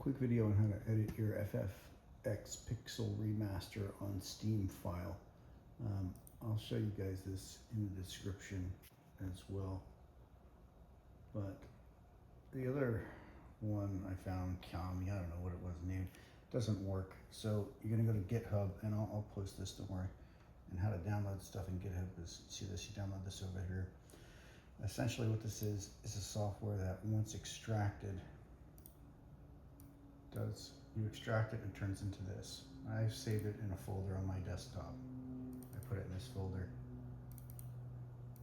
Quick video on how to edit your FFX Pixel Remaster on Steam file. I'll show you guys this in the description as well. But the other one I found, Kami, I don't know what it was named, doesn't work. So you're gonna go to GitHub, and I'll post this, don't worry. And how to download stuff in GitHub is, see this, you download this over here. Essentially what this is a software that once extracted, you extract it and it turns into this. I've saved it in a folder on my desktop. I put it in this folder,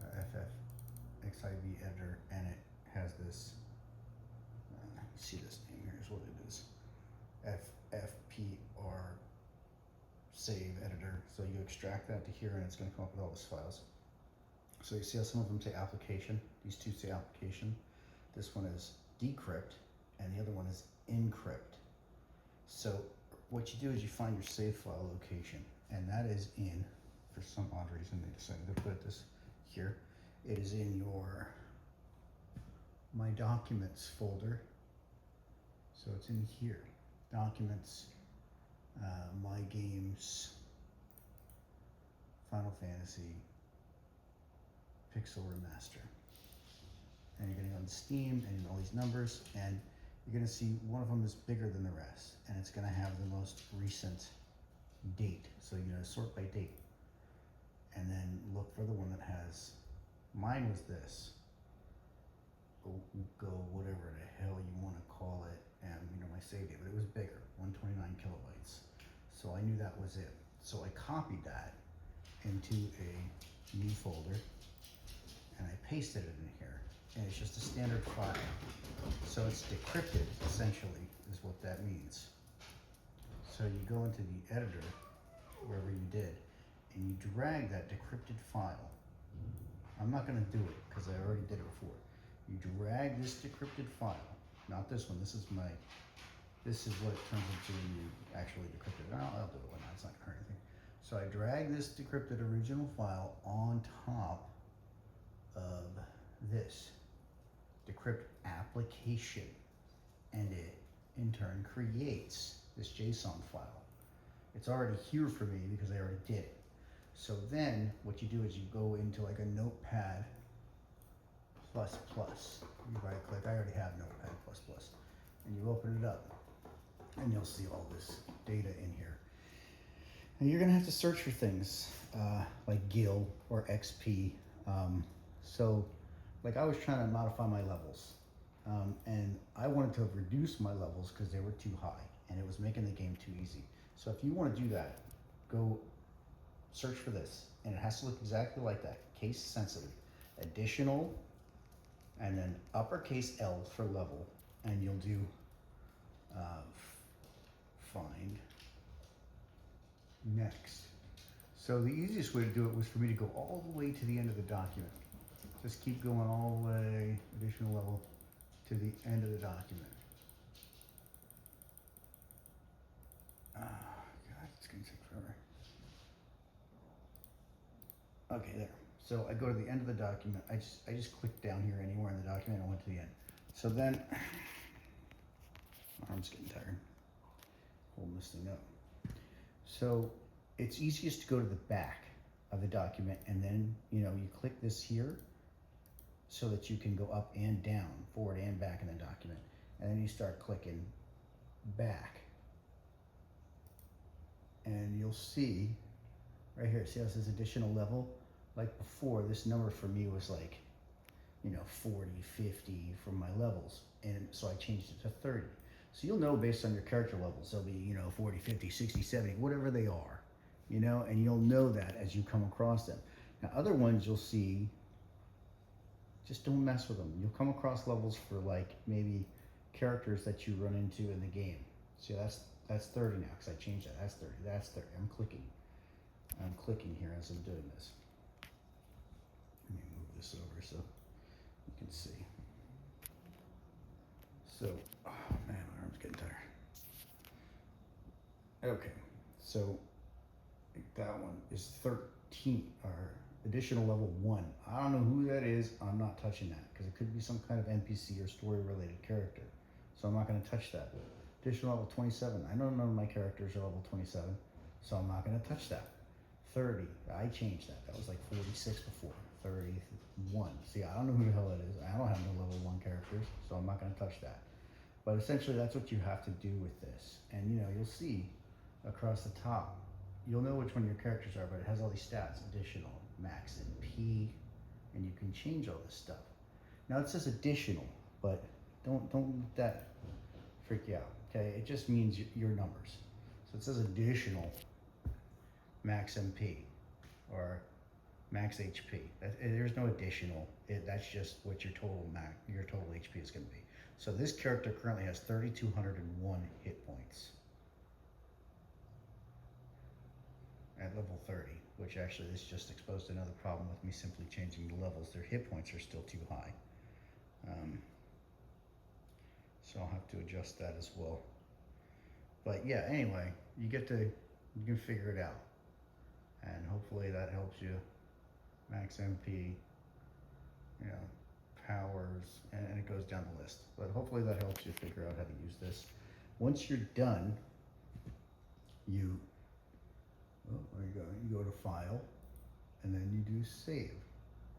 FFXIV editor, and it has this, see this name, here's what it is, FFPR save editor. So you extract that to here and it's going to come up with all these files. So you see how some of them say application? These two say application. This one is decrypt and the other one is encrypt. So what you do is you find your save file location, and that is in, for some odd reason they decided to put this here. It is in your My Documents folder. So it's in here. Documents, My Games, Final Fantasy, Pixel Remaster. And you're getting on Steam and all these numbers, and you're gonna see one of them is bigger than the rest, and it's gonna have the most recent date. So you're gonna sort by date, and then look for the one that has, mine was this, go whatever the hell you wanna call it, and you know my save date, but it was bigger, 129 kilobytes. So I knew that was it. So I copied that into a new folder, and I pasted it in here, and it's just a standard file. So it's decrypted, essentially, is what that means. So you go into the editor, wherever you did, and you drag that decrypted file. I'm not gonna do it, because I already did it before. You drag this decrypted file, not this one, this is what it turns into when you actually decrypt it. I'll do it, it's not gonna hurt anything. So I drag this decrypted original file on top of this decrypt application, and it in turn creates this JSON file. It's already here for me because I already did it. So then what you do is you go into like a Notepad++. You right click, I already have Notepad++, and you open it up and you'll see all this data in here. And you're gonna have to search for things like GIL or XP. So like I was trying to modify my levels, and I wanted to reduce my levels because they were too high and it was making the game too easy. So if you want to do that, go search for this, and it has to look exactly like that, case sensitive, additional, and then uppercase L for level, and you'll do find next. So the easiest way to do it was for me to go all the way to the end of the document. Just keep going all the way, additional level, to the end of the document. God, it's gonna take forever. Okay, there. So I go to the end of the document. I just clicked down here anywhere in the document and went to the end. So then, my arm's getting tired, holding this thing up. So it's easiest to go to the back of the document, and then you click this here, so that you can go up and down, forward and back in the document. And then you start clicking back. And you'll see right here, see how it says additional level? Like before, this number for me was like, 40, 50 from my levels. And so I changed it to 30. So you'll know based on your character levels, they'll be, 40, 50, 60, 70, whatever they are, and you'll know that as you come across them. Now, other ones you'll see, just don't mess with them. You'll come across levels for like maybe characters that you run into in the game. See, that's 30 now because I changed that. That's 30. That's 30. I'm clicking here as I'm doing this. Let me move this over so you can see. So, oh man, my arm's getting tired. Okay, so that one is 13, or additional level 1. I don't know who that is. I'm not touching that because it could be some kind of NPC or story related character. So I'm not going to touch that. Additional level 27. I know none of my characters are level 27, so I'm not going to touch that. 30. I changed that. That was like 46 before. 31. See, I don't know who the hell it is. I don't have no level 1 characters, so I'm not going to touch that. But essentially, that's what you have to do with this. And you know, you'll see across the top, you'll know which one your characters are, but it has all these stats: additional, max, and P, and you can change all this stuff. Now it says additional, but don't let that freak you out. Okay, it just means your numbers. So it says additional max MP or max HP. There's no additional. That's just what your total HP is going to be. So this character currently has 3,201 hit points at level 30, which actually this just exposed another problem with me simply changing the levels. Their hit points are still too high. So I'll have to adjust that as well. But yeah, anyway, you can figure it out. And hopefully that helps you. Max MP, you know, powers, and it goes down the list. But hopefully that helps you figure out how to use this. Once you're done, there you go. You go to File, and then you do Save.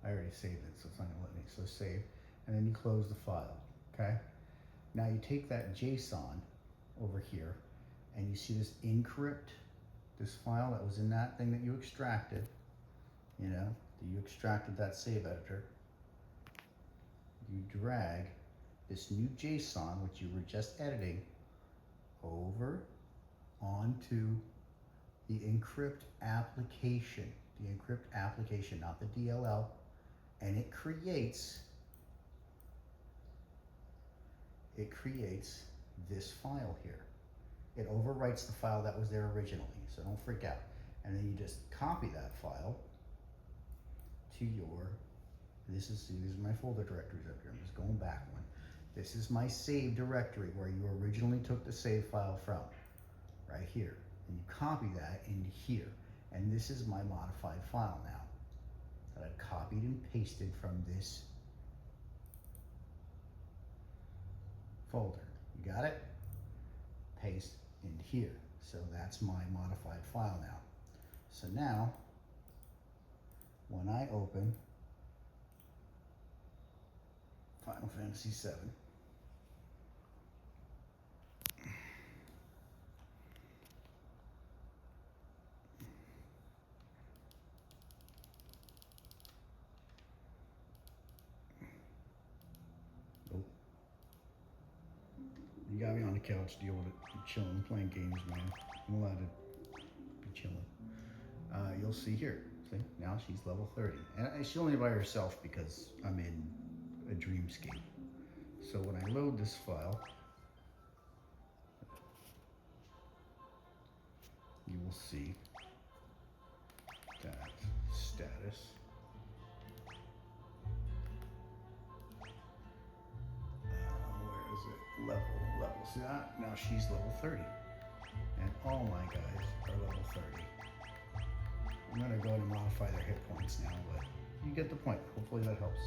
I already saved it, so it's not gonna let me. So Save, and then you close the file. Okay. Now you take that JSON over here, and you see this encrypt, this file that was in that thing that you extracted. You know, you extracted that save editor. You drag this new JSON, which you were just editing, over onto the encrypt application. The encrypt application, not the DLL, and it creates this file here. It overwrites the file that was there originally, so don't freak out. And then you just copy that file to these are my folder directories up here. I'm just going back one. This is my save directory where you originally took the save file from, right here. And you copy that into here. And this is my modified file now that I've copied and pasted from this folder. You got it? Paste into here. So that's my modified file now. So now, when I open Final Fantasy VII, you got me on the couch dealing with it, chilling, playing games, man. I'm allowed to be chilling. You'll see here. See, now she's level 30. And she's only by herself because I'm in a dreamscape. So when I load this file, you will see that status. Where is it? Level. See that? Now she's level 30. And all my guys are level 30. I'm going to go ahead and modify their hit points now, but you get the point. Hopefully that helps.